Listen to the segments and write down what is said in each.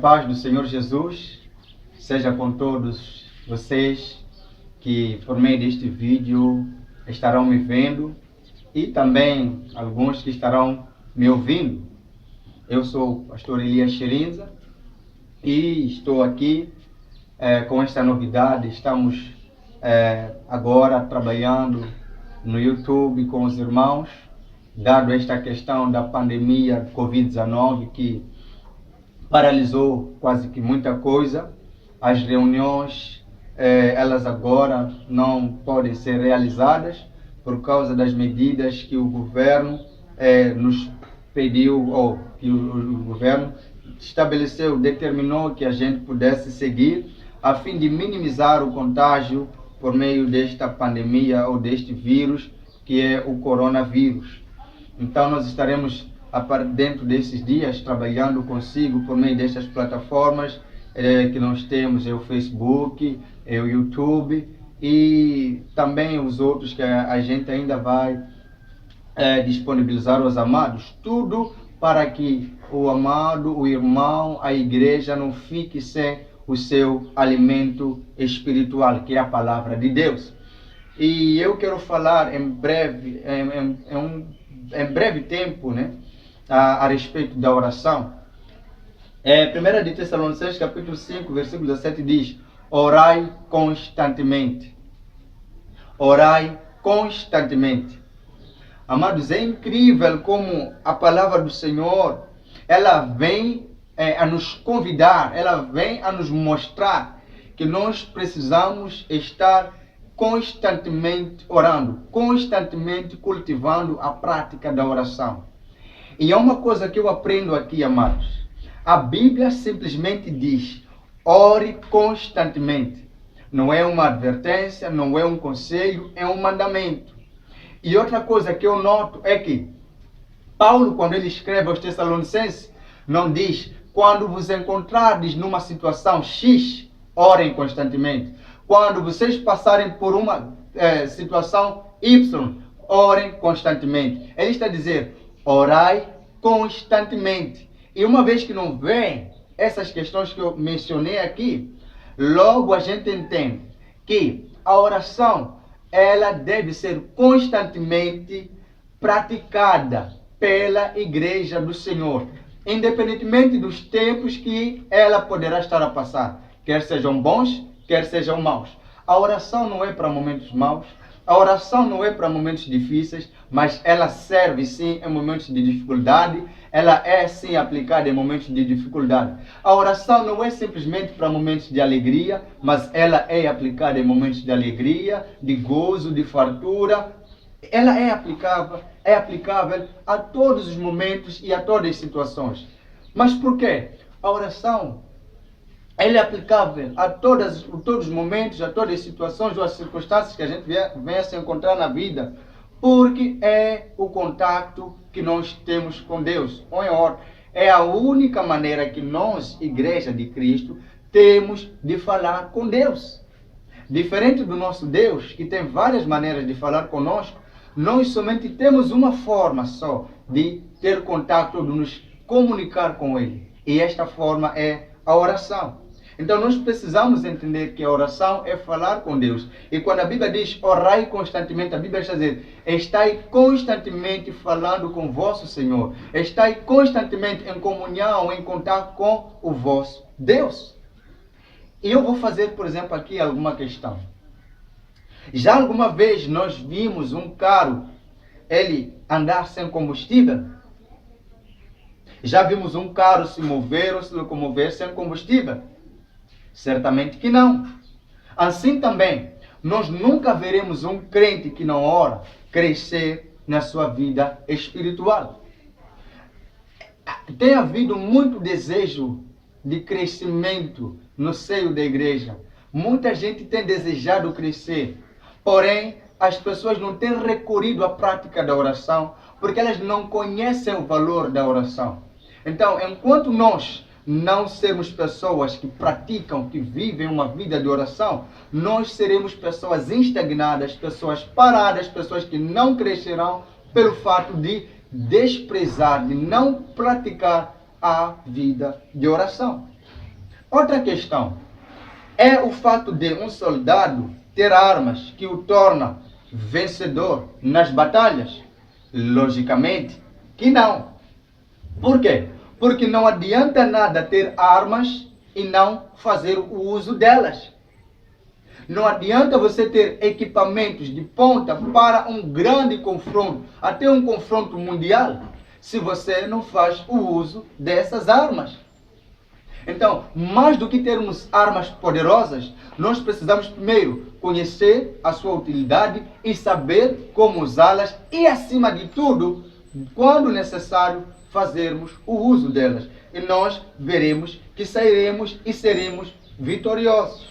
Paz do Senhor Jesus seja com todos vocês que por meio deste vídeo estarão me vendo e também alguns que estarão me ouvindo. Eu sou o pastor Elias Cherinza e estou aqui com esta novidade. Estamos agora trabalhando no YouTube com os irmãos, dado esta questão da pandemia Covid-19 que paralisou quase que muita coisa. As reuniões, elas agora não podem ser realizadas por causa das medidas que o governo nos pediu, ou que o governo estabeleceu, determinou que a gente pudesse seguir, a fim de minimizar o contágio por meio desta pandemia ou deste vírus, que é o coronavírus. Então nós estaremos dentro desses dias trabalhando consigo por meio destas plataformas que nós temos, o Facebook, o YouTube e também os outros que a gente ainda vai disponibilizar aos amados, tudo para que o amado, o irmão, a igreja não fique sem o seu alimento espiritual, que é a palavra de Deus. E eu quero falar em breve, em breve tempo, né, a respeito da oração. 1 de Tessalonicenses capítulo 5, versículo 17 diz: orai constantemente. Orai constantemente. Amados, é incrível como a palavra do Senhor, ela vem a nos convidar, ela vem a nos mostrar que nós precisamos estar constantemente orando, constantemente cultivando a prática da oração. E é uma coisa que eu aprendo aqui, amados. A Bíblia simplesmente diz: ore constantemente. Não é uma advertência, não é um conselho, é um mandamento. E outra coisa que eu noto é que Paulo, quando ele escreve aos Tessalonicenses, não diz: quando vos encontrardes numa situação X, orem constantemente. Quando vocês passarem por uma situação Y, orem constantemente. Ele está a dizer: orai constantemente. E uma vez que não vem essas questões que eu mencionei aqui, logo a gente entende que a oração, ela deve ser constantemente praticada pela igreja do Senhor, independentemente dos tempos que ela poderá estar a passar, quer sejam bons, quer sejam maus. A oração não é para momentos maus, a oração não é para momentos difíceis, mas ela serve sim em momentos de dificuldade, ela é sim aplicada em momentos de dificuldade. A oração não é simplesmente para momentos de alegria, mas ela é aplicada em momentos de alegria, de gozo, de fartura. Ela é aplicável a todos os momentos e a todas as situações. Mas por quê? A oração, ela é aplicável a todos os momentos, a todas as situações ou as circunstâncias que a gente venha se encontrar na vida, porque é o contato que nós temos com Deus. É a única maneira que nós, Igreja de Cristo, temos de falar com Deus. Diferente do nosso Deus, que tem várias maneiras de falar conosco, nós somente temos uma forma só de ter contato, de nos comunicar com Ele. E esta forma é a oração. Então nós precisamos entender que a oração é falar com Deus. E quando a Bíblia diz orai constantemente, a Bíblia está dizendo: estai constantemente falando com o vosso Senhor. Estai constantemente em comunhão, em contato com o vosso Deus. E eu vou fazer, por exemplo, aqui alguma questão. Já alguma vez nós vimos um carro, ele andar sem combustível? Já vimos um carro se mover ou se locomover sem combustível? Certamente que não. Assim também, nós nunca veremos um crente que não ora crescer na sua vida espiritual. Tem havido muito desejo de crescimento no seio da igreja. Muita gente tem desejado crescer, porém as pessoas não têm recorrido à prática da oração porque elas não conhecem o valor da oração. Então, enquanto nós não sermos pessoas que praticam, que vivem uma vida de oração, nós seremos pessoas estagnadas, pessoas paradas, pessoas que não crescerão pelo fato de desprezar, de não praticar a vida de oração. Outra questão é o fato de um soldado ter armas que o torna vencedor nas batalhas? Logicamente que não. Por quê? Porque não adianta nada ter armas e não fazer o uso delas. Não adianta você ter equipamentos de ponta para um grande confronto, até um confronto mundial, se você não faz o uso dessas armas. Então, mais do que termos armas poderosas, nós precisamos primeiro conhecer a sua utilidade e saber como usá-las e, acima de tudo, quando necessário, fazermos o uso delas. E nós veremos que sairemos e seremos vitoriosos.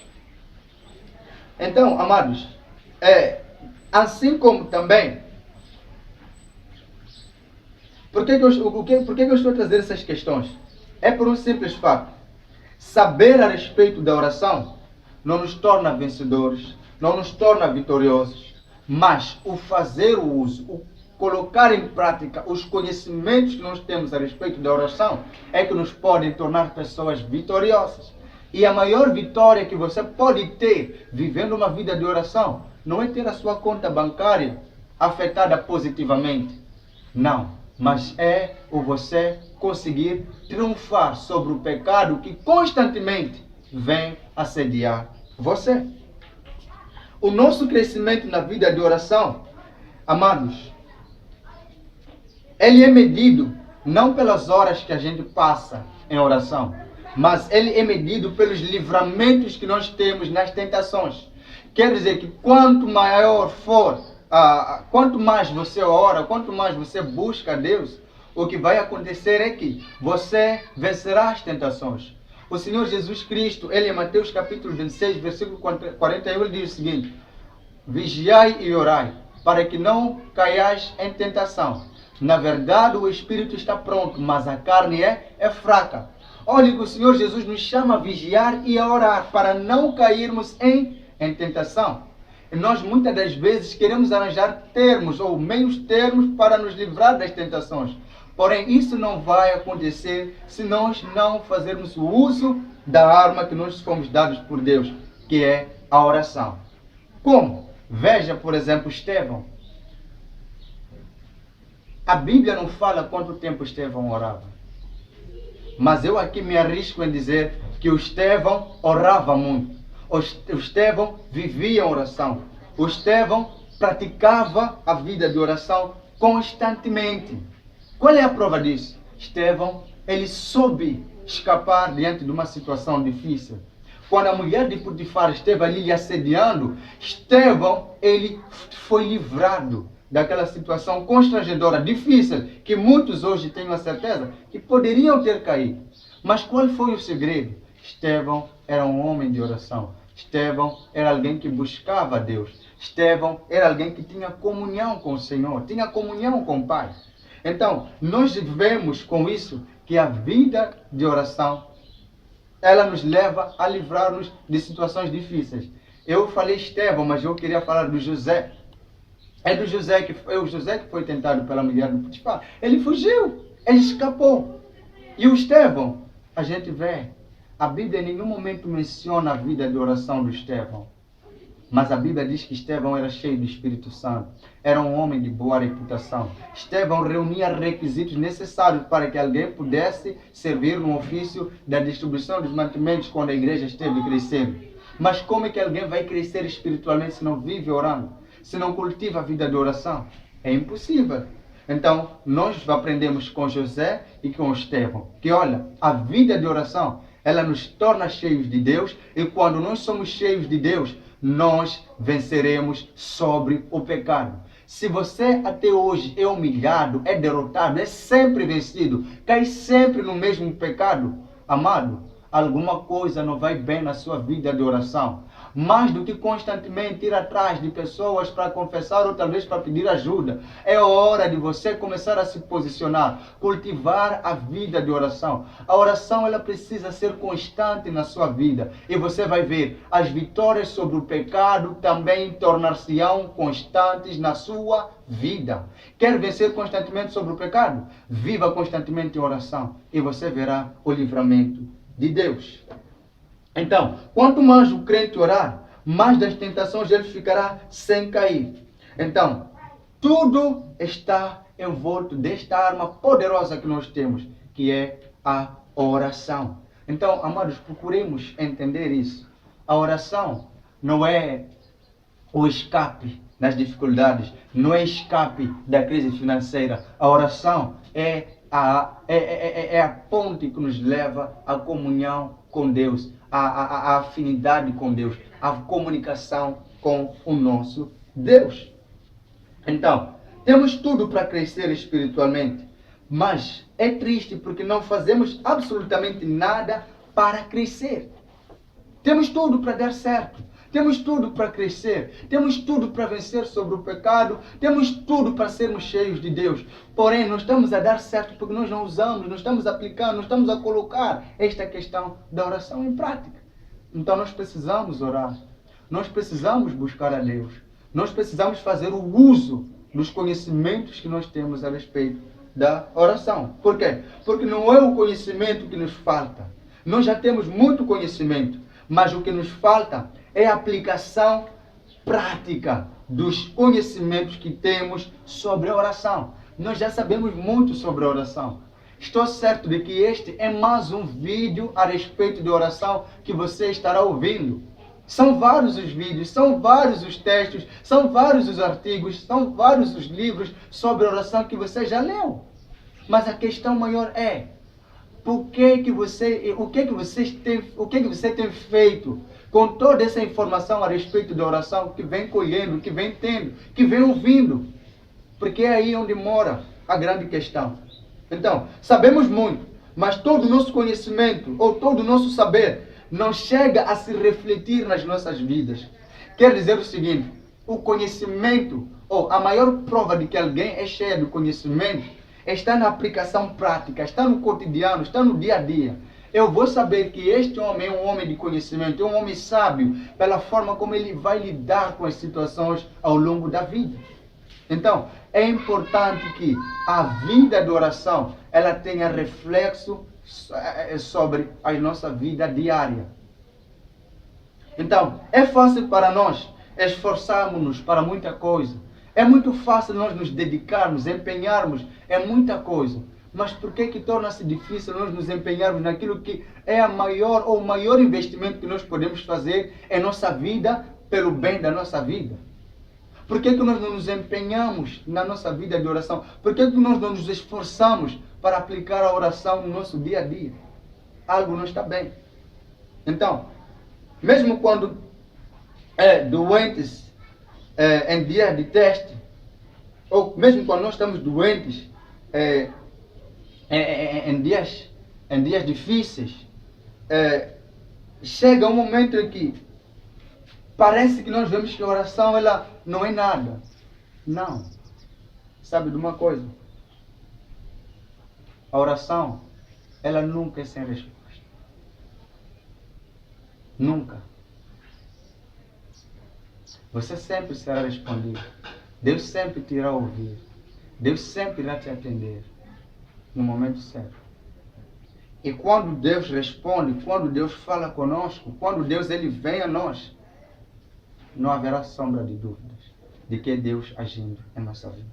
Então, amados, assim como também, por que eu estou a trazer essas questões? É por um simples fato. Saber a respeito da oração não nos torna vencedores, não nos torna vitoriosos, mas o fazer o uso, o colocar em prática os conhecimentos que nós temos a respeito da oração é que nos podem tornar pessoas vitoriosas. E a maior vitória que você pode ter vivendo uma vida de oração não é ter a sua conta bancária afetada positivamente. Não, mas é o você conseguir triunfar sobre o pecado que constantemente vem assediar você. O nosso crescimento na vida de oração, amados, ele é medido não pelas horas que a gente passa em oração, mas ele é medido pelos livramentos que nós temos nas tentações. Quer dizer que quanto maior for, quanto mais você ora, quanto mais você busca a Deus, o que vai acontecer é que você vencerá as tentações. O Senhor Jesus Cristo, ele em Mateus capítulo 26, versículo 41, ele diz o seguinte: vigiai e orai, para que não caiais em tentação. Na verdade, o espírito está pronto, mas a carne é fraca. Olha que o Senhor Jesus nos chama a vigiar e a orar para não cairmos em tentação. E nós muitas das vezes queremos arranjar termos ou meios termos para nos livrar das tentações. Porém, isso não vai acontecer se nós não fazermos o uso da arma que nós fomos dados por Deus, que é a oração. Como? Veja, por exemplo, Estevão. A Bíblia não fala quanto tempo Estevão orava. Mas eu aqui me arrisco em dizer que o Estevão orava muito. O Estevão vivia a oração. O Estevão praticava a vida de oração constantemente. Qual é a prova disso? Estevão, ele soube escapar diante de uma situação difícil. Quando a mulher de Potifar esteve ali lhe assediando, Estevão, ele foi livrado daquela situação constrangedora, difícil, que muitos hoje tenho a certeza que poderiam ter caído. Mas qual foi o segredo? Estevão era um homem de oração. Estevão era alguém que buscava a Deus. Estevão era alguém que tinha comunhão com o Senhor, tinha comunhão com o Pai. Então, nós vemos com isso que a vida de oração, ela nos leva a livrar-nos de situações difíceis. Eu falei Estevão, mas eu queria falar do José. É o José que foi tentado pela mulher do Potifar. Ele fugiu, ele escapou. E o Estevão, a gente vê, a Bíblia em nenhum momento menciona a vida de oração do Estevão. Mas a Bíblia diz que Estevão era cheio do Espírito Santo. Era um homem de boa reputação. Estevão reunia requisitos necessários para que alguém pudesse servir no ofício da distribuição dos mantimentos quando a igreja esteve crescendo. Mas como é que alguém vai crescer espiritualmente se não vive orando? Se não cultiva a vida de oração? É impossível. Então, nós aprendemos com José e com Estevão que, olha, a vida de oração, ela nos torna cheios de Deus, e quando nós somos cheios de Deus, nós venceremos sobre o pecado. Se você até hoje é humilhado, é derrotado, é sempre vencido, cai sempre no mesmo pecado, amado, alguma coisa não vai bem na sua vida de oração. Mais do que constantemente ir atrás de pessoas para confessar ou talvez para pedir ajuda, é hora de você começar a se posicionar, cultivar a vida de oração. A oração, ela precisa ser constante na sua vida, e você vai ver as vitórias sobre o pecado também tornar-se-ão constantes na sua vida. Quer vencer constantemente sobre o pecado? Viva constantemente em oração e você verá o livramento de Deus. Então, quanto mais o crente orar, mais das tentações ele ficará sem cair. Então, tudo está envolto desta arma poderosa que nós temos, que é a oração. Então, amados, procuremos entender isso. A oração não é o escape das dificuldades, não é escape da crise financeira. A oração é a ponte que nos leva à comunhão com Deus, à afinidade com Deus, à comunicação com o nosso Deus. Então, temos tudo para crescer espiritualmente, mas é triste porque não fazemos absolutamente nada para crescer. Temos tudo para dar certo. Temos tudo para crescer, temos tudo para vencer sobre o pecado, temos tudo para sermos cheios de Deus. Porém, não estamos a dar certo porque nós não usamos, não estamos aplicando, não estamos a colocar esta questão da oração em prática. Então nós precisamos orar, nós precisamos buscar a Deus, nós precisamos fazer o uso dos conhecimentos que nós temos a respeito da oração. Por quê? Porque não é o conhecimento que nos falta. Nós já temos muito conhecimento, mas o que nos falta é a aplicação prática dos conhecimentos que temos sobre a oração. Nós já sabemos muito sobre a oração. Estou certo de que este é mais um vídeo a respeito de oração que você estará ouvindo. São vários os vídeos, são vários os textos, são vários os artigos, são vários os livros sobre oração que você já leu. Mas a questão maior é: o que você tem feito com toda essa informação a respeito da oração que vem colhendo, que vem tendo, que vem ouvindo? Porque é aí onde mora a grande questão. Então, sabemos muito, mas todo o nosso conhecimento ou todo o nosso saber não chega a se refletir nas nossas vidas. Quer dizer o seguinte: o conhecimento, ou a maior prova de que alguém é cheio de conhecimento, está na aplicação prática, está no cotidiano, está no dia a dia. Eu vou saber que este homem é um homem de conhecimento, é um homem sábio, pela forma como ele vai lidar com as situações ao longo da vida. Então, é importante que a vida de oração ela tenha reflexo sobre a nossa vida diária. Então, é fácil para nós esforçarmos-nos para muita coisa. É muito fácil nós nos dedicarmos, empenharmos em muita coisa. Mas por que torna-se difícil nós nos empenharmos naquilo que é o maior investimento que nós podemos fazer em nossa vida, pelo bem da nossa vida? Por que nós não nos empenhamos na nossa vida de oração? Por que nós não nos esforçamos para aplicar a oração no nosso dia a dia? Algo não está bem. Então, mesmo quando doentes em dias de teste, ou mesmo quando nós estamos doentes em dias difíceis, chega um momento em que parece que nós vemos que a oração ela não é nada. Não. Sabe de uma coisa? A oração, ela nunca é sem resposta. Nunca. Você sempre será respondido. Deus sempre te irá ouvir. Deus sempre irá te atender no momento certo. E quando Deus responde, quando Deus fala conosco, quando Deus ele vem a nós, não haverá sombra de dúvidas de que é Deus agindo em nossa vida.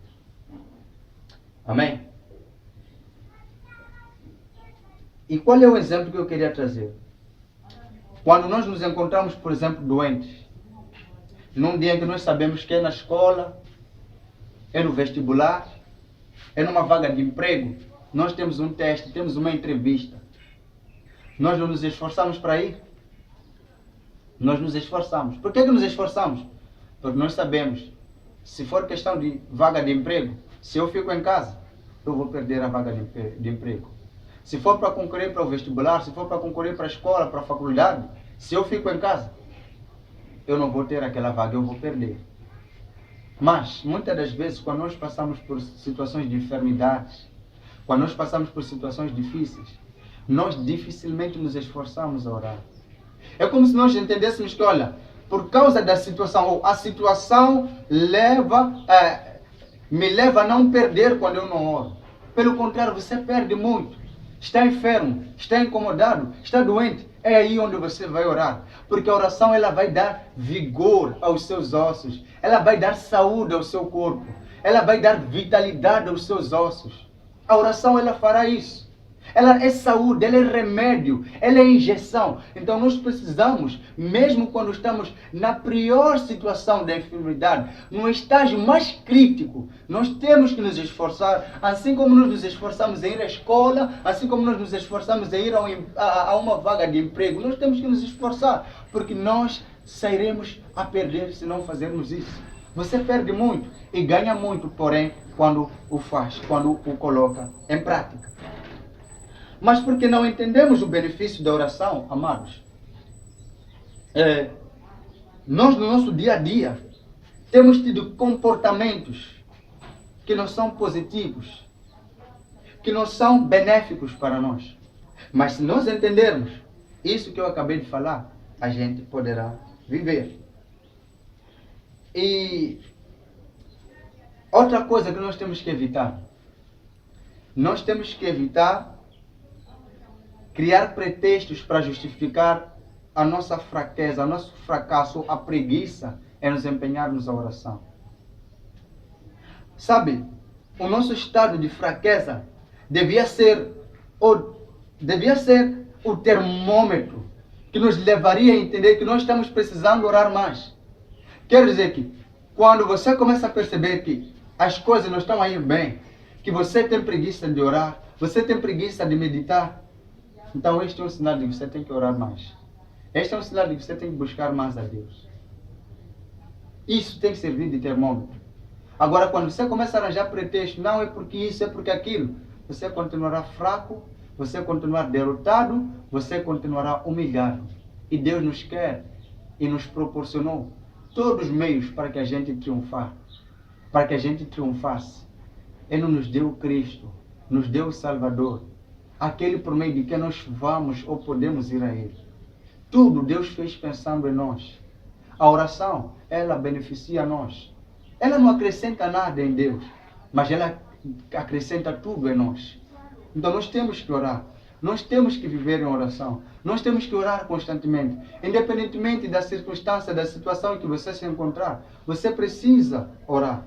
Amém? E qual é o exemplo que eu queria trazer? Quando nós nos encontramos, por exemplo, doentes, num dia em que nós sabemos que é na escola, é no vestibular, é numa vaga de emprego, nós temos um teste, temos uma entrevista. Nós não nos esforçamos para ir? Nós nos esforçamos. Por que nos esforçamos? Porque nós sabemos, se for questão de vaga de emprego, se eu fico em casa, eu vou perder a vaga de emprego. Se for para concorrer para o vestibular, se for para concorrer para a escola, para a faculdade, se eu fico em casa, eu não vou ter aquela vaga, eu vou perder. Mas, muitas das vezes, quando nós passamos por situações de enfermidades, quando nós passamos por situações difíceis, nós dificilmente nos esforçamos a orar. É como se nós entendêssemos que, olha, por causa da situação, ou a situação me leva a não perder quando eu não oro. Pelo contrário, você perde muito. está enfermo, está incomodado, está doente, é aí onde você vai orar. Porque a oração ela vai dar vigor aos seus ossos, ela vai dar saúde ao seu corpo, ela vai dar vitalidade aos seus ossos. A oração ela fará isso. Ela é saúde, ela é remédio, ela é injeção. Então nós precisamos, mesmo quando estamos na pior situação da enfermidade, no estágio mais crítico, nós temos que nos esforçar, assim como nós nos esforçamos em ir à escola, assim como nós nos esforçamos em ir a uma vaga de emprego, nós temos que nos esforçar, porque nós sairemos a perder se não fazermos isso. Você perde muito e ganha muito, porém, quando o faz, quando o coloca em prática. Mas porque não entendemos o benefício da oração, amados, nós no nosso dia a dia temos tido comportamentos que não são positivos, que não são benéficos para nós. Mas se nós entendermos isso que eu acabei de falar, a gente poderá viver. E outra coisa que nós temos que evitar, nós temos que evitar criar pretextos para justificar a nossa fraqueza, o nosso fracasso, a preguiça em nos empenharmos na oração. Sabe, o nosso estado de fraqueza devia ser o termômetro que nos levaria a entender que nós estamos precisando orar mais. Quero dizer que quando você começa a perceber que as coisas não estão a ir bem, que você tem preguiça de orar, você tem preguiça de meditar, então este é um sinal de que você tem que orar mais. Este é um sinal de que você tem que buscar mais a Deus. Isso tem que servir de termômetro. Agora, quando você começa a arranjar pretexto, não é porque isso, é porque aquilo, você continuará fraco, você continuará derrotado, você continuará humilhado. E Deus nos quer e nos proporcionou todos os meios para que a gente triunfasse. Ele nos deu Cristo, nos deu o Salvador, aquele por meio de que nós vamos ou podemos ir a Ele. Tudo Deus fez pensando em nós. A oração, ela beneficia a nós. Ela não acrescenta nada em Deus, mas ela acrescenta tudo em nós. Então nós temos que orar. Nós temos que viver em oração. Nós temos que orar constantemente. Independentemente da circunstância, da situação em que você se encontrar, você precisa orar.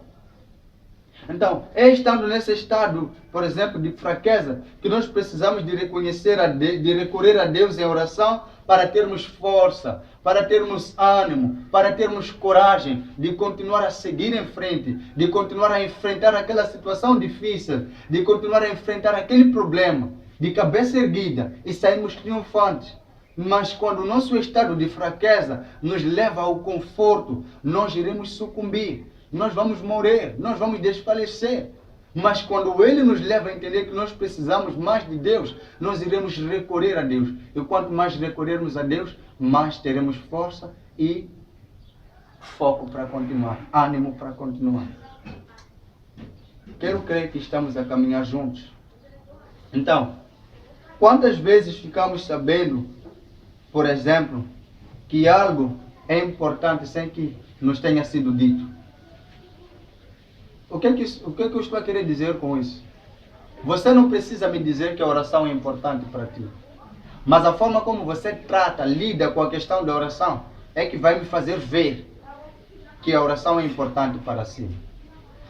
Então, é estando nesse estado, por exemplo, de fraqueza, que nós precisamos de recorrer a Deus em oração para termos força, para termos ânimo, para termos coragem de continuar a seguir em frente, de continuar a enfrentar aquela situação difícil, de continuar a enfrentar aquele problema, de cabeça erguida e sairmos triunfantes. Mas quando o nosso estado de fraqueza nos leva ao conforto, nós iremos sucumbir. Nós vamos morrer, nós vamos desfalecer. Mas quando Ele nos leva a entender que nós precisamos mais de Deus, nós iremos recorrer a Deus. E quanto mais recorrermos a Deus, mais teremos força e foco para continuar, ânimo para continuar. Quero crer que estamos a caminhar juntos. Então, quantas vezes ficamos sabendo, por exemplo, que algo é importante sem que nos tenha sido dito? O que é que eu estou a querer dizer com isso? Você não precisa me dizer que a oração é importante para ti. Mas a forma como você trata, lida com a questão da oração, é que vai me fazer ver que a oração é importante para si.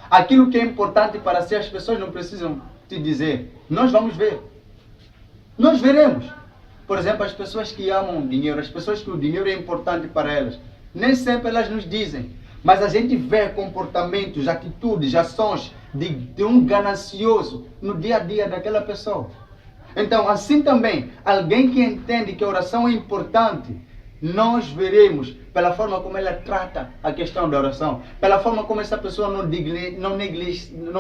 Aquilo que é importante para si, as pessoas não precisam te dizer. Nós vamos ver. Nós veremos. Por exemplo, as pessoas que amam o dinheiro, as pessoas que o dinheiro é importante para elas, nem sempre elas nos dizem. Mas a gente vê comportamentos, atitudes, ações de um ganancioso no dia a dia daquela pessoa. Então, assim também, alguém que entende que a oração é importante, nós veremos pela forma como ela trata a questão da oração, pela forma como essa pessoa não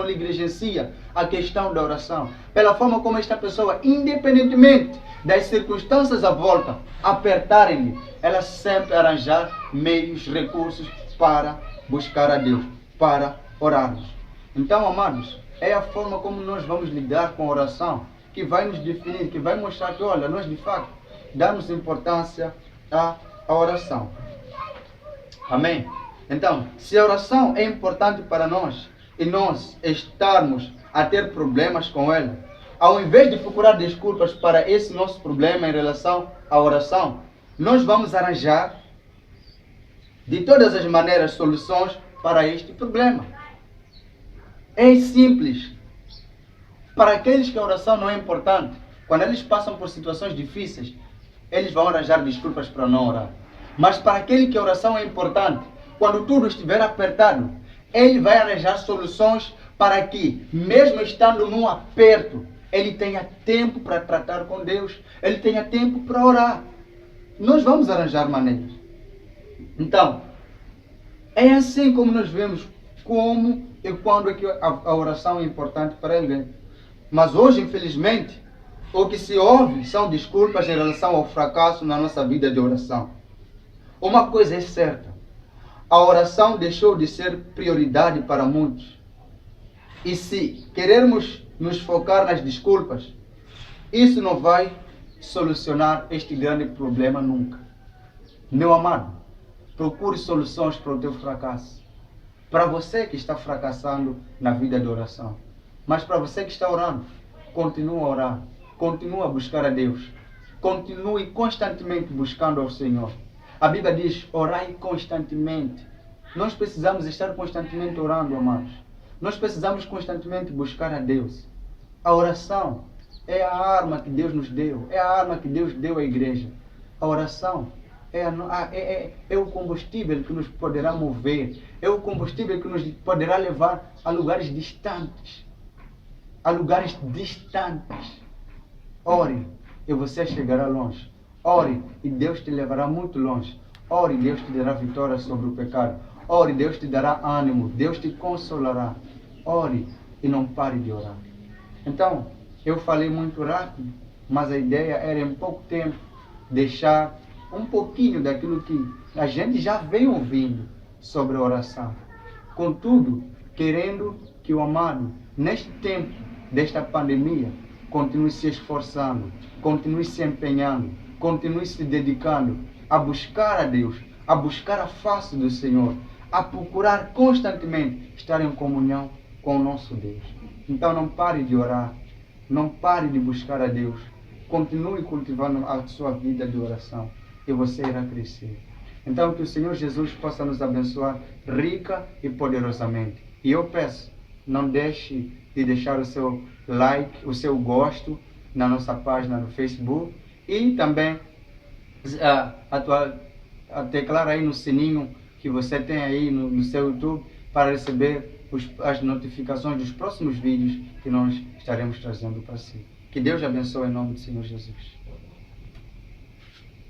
negligencia a questão da oração, pela forma como esta pessoa, independentemente das circunstâncias à volta apertarem-lhe, ela sempre arranjar meios, recursos para buscar a Deus, para orarmos. Então, amados, é a forma como nós vamos lidar com a oração que vai nos definir, que vai mostrar que, olha, nós de fato damos importância à oração. Amém? Então, se a oração é importante para nós e nós estarmos a ter problemas com ela, ao invés de procurar desculpas para esse nosso problema em relação à oração, nós vamos arranjar de todas as maneiras soluções para este problema. É simples. Para aqueles que a oração não é importante, quando eles passam por situações difíceis, eles vão arranjar desculpas para não orar. Mas para aquele que a oração é importante, quando tudo estiver apertado, ele vai arranjar soluções para que, mesmo estando num aperto, ele tenha tempo para tratar com Deus, ele tenha tempo para orar. Nós vamos arranjar maneiras. Então, é assim como nós vemos como e quando é que a oração é importante para alguém. Mas hoje, infelizmente, o que se ouve são desculpas em relação ao fracasso na nossa vida de oração. Uma coisa é certa, a oração deixou de ser prioridade para muitos. E se querermos nos focar nas desculpas, isso não vai solucionar este grande problema nunca. Meu amado, procure soluções para o teu fracasso. Para você que está fracassando na vida de oração. Mas para você que está orando, continue a orar. Continue a buscar a Deus. Continue constantemente buscando ao Senhor. A Bíblia diz, orai constantemente. Nós precisamos estar constantemente orando, amados. Nós precisamos constantemente buscar a Deus. A oração é a arma que Deus nos deu. É a arma que Deus deu à igreja. A oração é o combustível que nos poderá mover. É o combustível que nos poderá levar a lugares distantes. A lugares distantes. Ore e você chegará longe. Ore e Deus te levará muito longe. Ore e Deus te dará vitória sobre o pecado. Ore e Deus te dará ânimo. Deus te consolará. Ore e não pare de orar. Então, eu falei muito rápido, mas a ideia era em pouco tempo deixar um pouquinho daquilo que a gente já vem ouvindo sobre a oração. Contudo, querendo que o amado, neste tempo desta pandemia, continue se esforçando, continue se empenhando, continue se dedicando a buscar a Deus, a buscar a face do Senhor, a procurar constantemente estar em comunhão com o nosso Deus. Então não pare de orar, não pare de buscar a Deus, continue cultivando a sua vida de oração e você irá crescer. Então que o Senhor Jesus possa nos abençoar rica e poderosamente. E eu peço, não deixe de deixar o seu like, o seu gosto na nossa página no Facebook e também teclar aí no sininho que você tem aí no seu YouTube para receber as notificações dos próximos vídeos que nós estaremos trazendo para si. Que Deus abençoe em nome do Senhor Jesus.